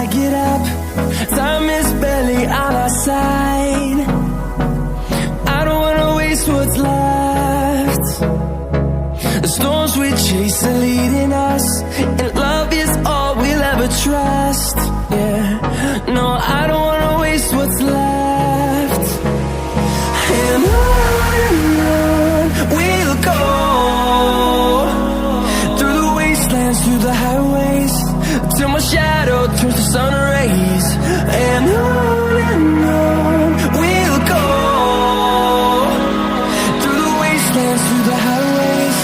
I get up, time is barely on our side. I don't wanna waste what's left. The storms we chase are leading us, and love is all we'll ever trust. Yeah, no, I don't wanna waste what's left. And on we'll go, through the wastelands, through the highways, till my shadow turns to sun rays. And on we'll go, through the wastelands, through the highways,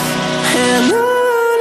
and on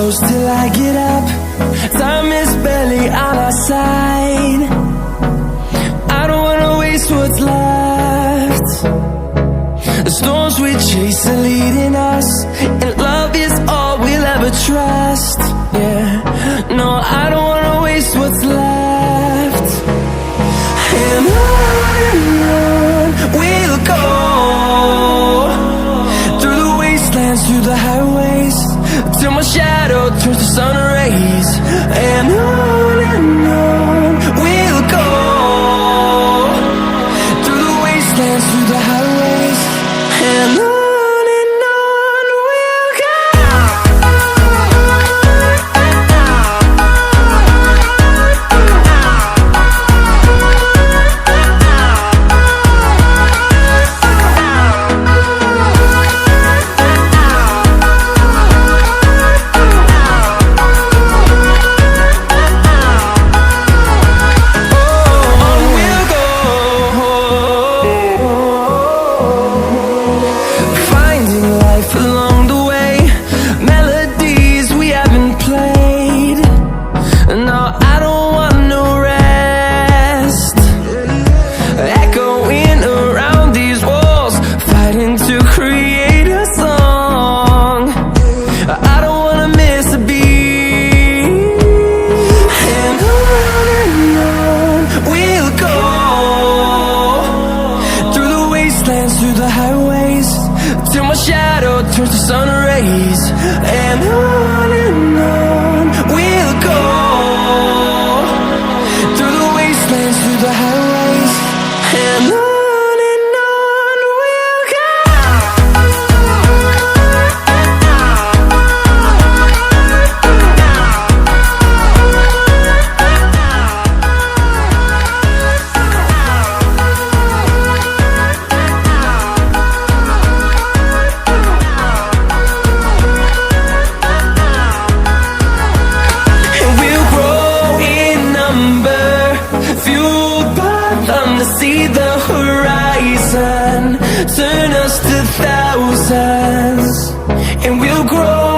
close till I get up. Time is barely on our side. I don't wanna waste what's left. The storms we chase are leading us, and love is all we'll ever trust. Yeah, no, I don't wanna waste what's left. And on we'll go, through the wastelands, through the highways, till my shadow turns to sun rays. And on we'll go, through the wastelands, through the highways, and on we'll go. Through the highways, till my shadow turns to sun rays. And on we'll go, through the wastelands, through the highways, and on we'll go. See the horizon turn us to thousands, and we'll grow